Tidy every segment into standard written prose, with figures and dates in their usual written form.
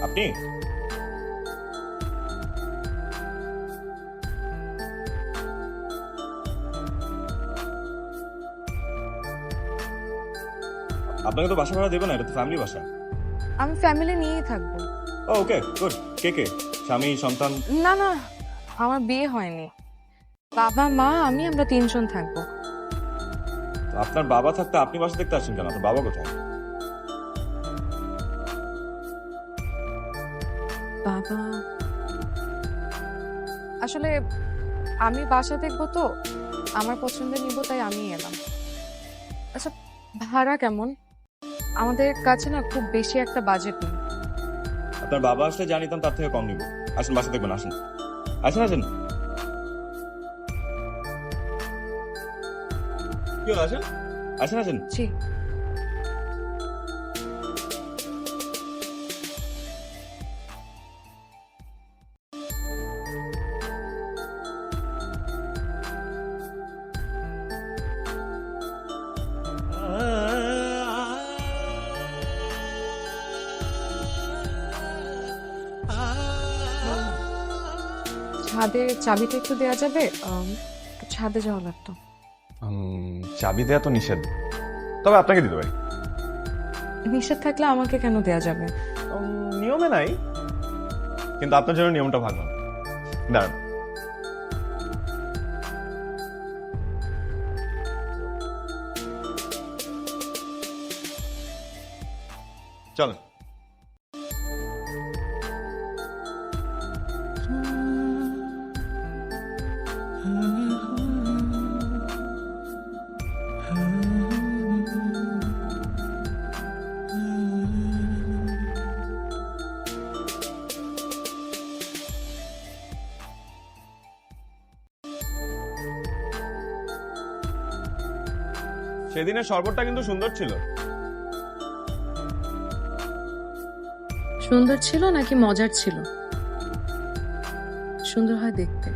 আপনি? আপনাকে তো বাসা ভাড়া দেবে না, এটা তো ফ্যামিলি বাসা। আমি ফ্যামিলি নিয়েই থাকবো। ও ওকে গুড। কে কে? স্বামী, সন্তান? না না, আমার বিয়ে হয়নি। বাবা মা আমি আমরা তিনজন থাকবো। তো আপনার বাবা থাকতে আপনি বাসা দেখতে আসছেন কেন? আপনার বাবা কোথায়? বাবা আসলে আমি বাসা দেখবো তো, আমার পছন্দের নিব, তাই আমি এলাম। আচ্ছা, ভাড়া কেমন? আমাদের কাছে না খুব বেশি একটা বাজেট নেই। আপনার বাবা আসলে জানিতাম তার থেকে কম নিব। আসেন বাসা দেখবেন, আসেন আসেন আসেন। কি হলো, আসেন আসেন আসেন। জি। ছাদে চাবিটা একটু দেওয়া যাবে? ছাদে যাওয়া লাগতো। চাবি দেয়া তো নিষেধ, তবে আপনাকে দিতে পারি। নিষেধ থাকলে আমাকে কেন দেয়া যাবে? নিয়মে নাই, কিন্তু আপনার জন্য নিয়মটা ভাঙলাম। দাঁড়ান। চলেন। সেদিনের শরবতটা কিন্তু সুন্দর ছিল। সুন্দর ছিল নাকি মজার ছিল? সুন্দর হয় দেখতে,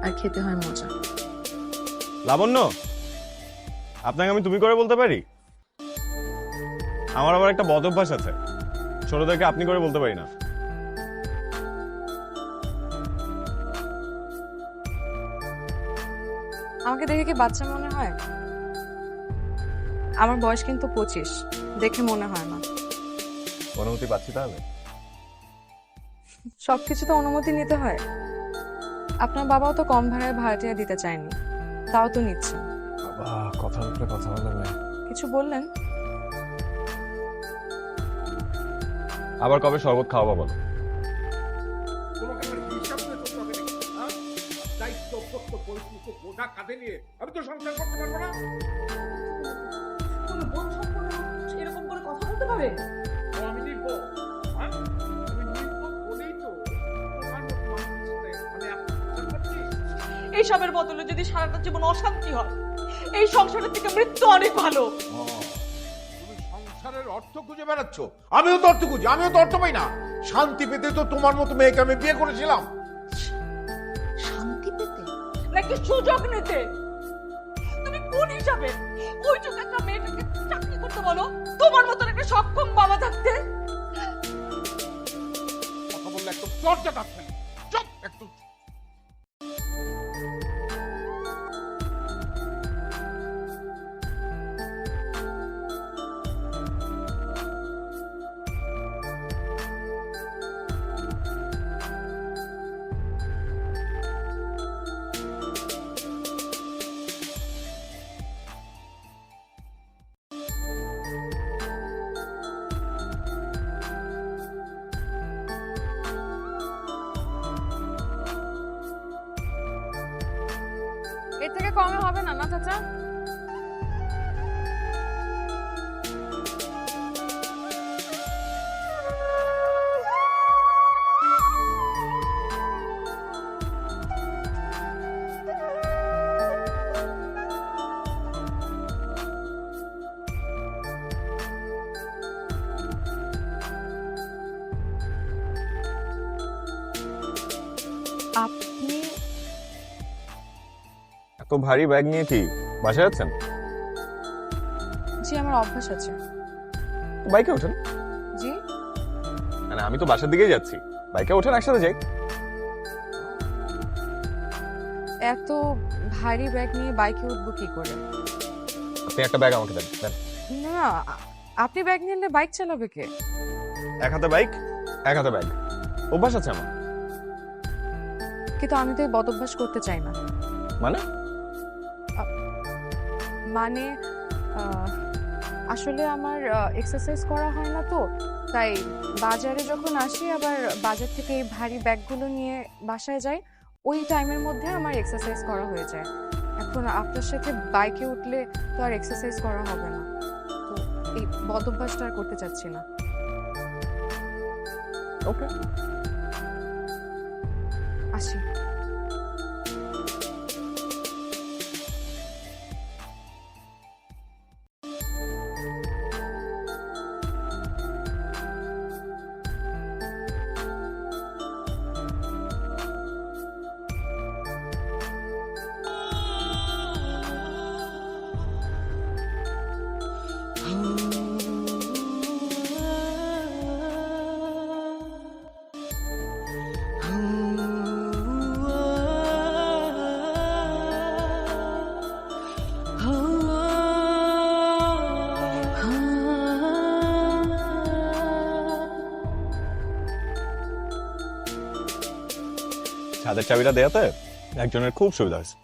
আর খেতে হয় মজা। লাবণ্য, আপনাকে আমি তুমি করে বলতে পারি? আমার আবার একটা বদ অভ্যাস আছে, ছোটদেরকে আপনি করে বলতে পারি না। আমাকে দেখে কি বাচ্চা মনে হয়? আমার বয়স কিন্তু 25, দেখে মনে হয় না। অনুমতি পাচ্ছি তাহলে? সবকিছু তো অনুমতি নিতে হয়। আপনার বাবাও তো কম ভাড়ায় ভাড়াটিয়া দিতে চায়নি, তাও তো নিচ্ছেন। বাবা, কথার উপরে কথা বললেন। কিছু বললেন? আবার কবে শরবত খাওয়াবো বলো? তোমাকে আমার হিসাব করে চলতে হবে নাকি? হ্যাঁ? দায়িত্ব কর্তব্য পরিস্থিতি বোঝা কাঁধে নিয়ে আমি তো সংসার করতে পারবো না। কোনো বোন সম্পন্ন এরকম করে কথা বলতে পারে? ও আমি নির্বোধ। হ্যাঁ? আমি নির্বোধ বলেই তো তোমার মতো মানুষের সাথে আমি এখন সংসার করছি। এইসবের বদলে যদি সারাটা জীবন অশান্তি হয়, এই সংসারের থেকে মৃত্যু অনেক ভালো। তুমি সংসারের অর্থ খুঁজে বেড়াচ্ছ, আমিও তো অর্থ খুঁজি, আমিও তো অর্থ পাই না। শান্তি পেতে তো তোমার মতো মেয়েকে আমি বিয়ে করেছিলাম। শান্তি পেতে নাকি সুযোগ নিতে? তুমি কোন হিসাবে ওইটুকু একটা মেয়েটাকে চাকরি করতে বলো, তোমার মতন একটা সক্ষম বাবা থাকতে? কথা বললে একটু চর্চা থাকবে, চুপ একটু। এর থেকে কমে হবে না, না চাচা? আপনি এত ভারী ব্যাগ নিয়ে কি বাসায় যাচ্ছেন? জি, আমার অভ্যাস আছে। বাইকে ওঠেন। জি। মানে আমি তো বাসার দিকেই যাচ্ছি, বাইকে ওঠেন একসাথে যাই। এত ভারী ব্যাগ নিয়ে বাইকে উঠবো কি করে? আপনি একটা ব্যাগ আমাকে দেন। না, আপনি ব্যাগ নিলে বাইক চালাবে কে? এক হাতে বাইক, এক হাতে ব্যাগ, অভ্যাস আছে আমার। কিন্তু আমি তো এই বদ অভ্যাস করতে চাই না। মানে মানে আসলে আমার এক্সারসাইজ করা হয় না তো, তাই বাজারে যখন আসি আবার বাজার থেকে এই ভারী ব্যাগগুলো নিয়ে বাসায় যাই, ওই টাইমের মধ্যে আমার এক্সারসাইজ করা হয়ে যায়। এখন আপনার সাথে বাইকে উঠলে তো আর এক্সারসাইজ করা হবে না, তো এই বদ অভ্যাসটা আর করতে চাচ্ছি না। ওকে, আসি। ছাদের চাবিটা দেয়াতে একজনের খুব সুবিধা হয়েছে।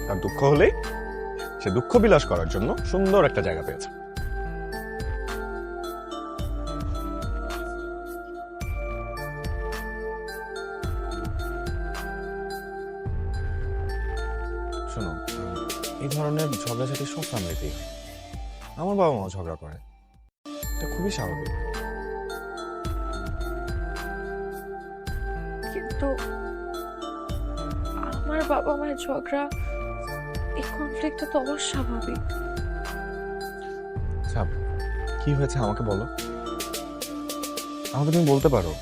তার দুঃখ হলেই সে দুঃখ বিলাস করার জন্য সুন্দর একটা জায়গা পেয়েছে। শোনো, এই ধরনের ঝগড়াঝাটি সব ফ্যামিলিতেই হয়। আমার বাবা মাও ঝগড়া করে, এটা খুবই স্বাভাবিক। কিন্তু আমার বাবা মায়ের ঝগড়া, এই কনফ্লিক্টটা তো অস্বাভাবিক। আচ্ছা, কি হয়েছে আমাকে বলো। আমাকে তুমি বলতে পারো,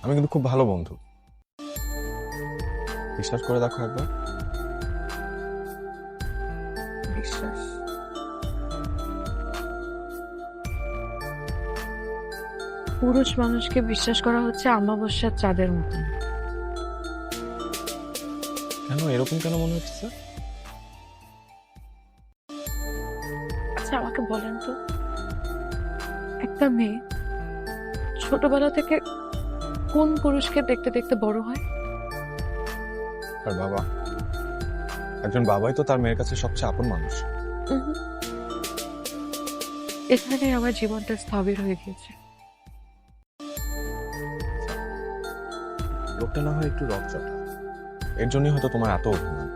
আমি কিন্তু খুব ভালো বন্ধু। বিশ্বাস করে দেখো একবার। বিশ্বাস? পুরুষ মানুষকে বিশ্বাস করা হচ্ছে অমাবস্যার চাঁদের মতন। কেন এরকম কেন মনে হচ্ছে? আচ্ছা আমাকে বলেন তো, একটা মেয়ে ছোটবেলা থেকে কোন পুরুষকে দেখতে দেখতে বড় হয়? আর বাবা, একজন বাবাই তো তার মেয়ের কাছে সবচেয়ে আপন মানুষ। এখানে আমার জীবনটা স্থবির হয়ে গিয়েছে। লোকটা না হয় একটু রকচটা, এর জন্যই হয়তো তোমার এত অভিমান।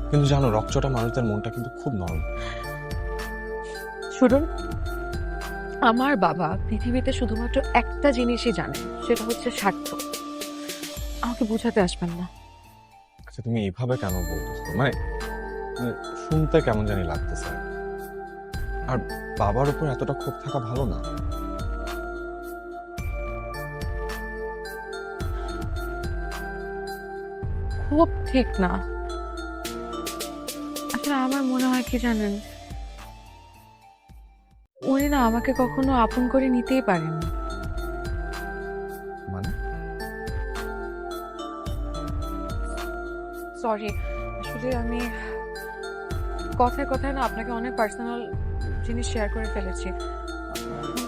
কিন্তু জানো, রকচটা মানুষদের মনটা কিন্তু খুব নরম। শুনুন, আমার বাবা পৃথিবীতে শুধুমাত্র একটা জিনিসই জানে, সেটা হচ্ছে স্বার্থ। আমাকে বোঝাতে আসবেন না। আচ্ছা, তুমি এইভাবে কেন বলতেছো? মানে শুনতে কেমন জানি লাগতেছে। আর বাবার উপর এতটা ক্ষোভ থাকা ভালো না। খুব ঠিক না। আসলে আমার মনে হয় কি জানেন, উনি না আমাকে কখনো আপন করে নিতেই পারেননি। মানে সরি, আসলে আমি কথায় কথায় না আপনাকে অনেক পার্সোনাল জিনিস শেয়ার করে ফেলেছি।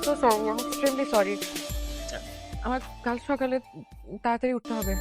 তো সরি, এক্সট্রিমলি সরি। আমার কাল সকালে তাড়াতাড়ি উঠতে হবে।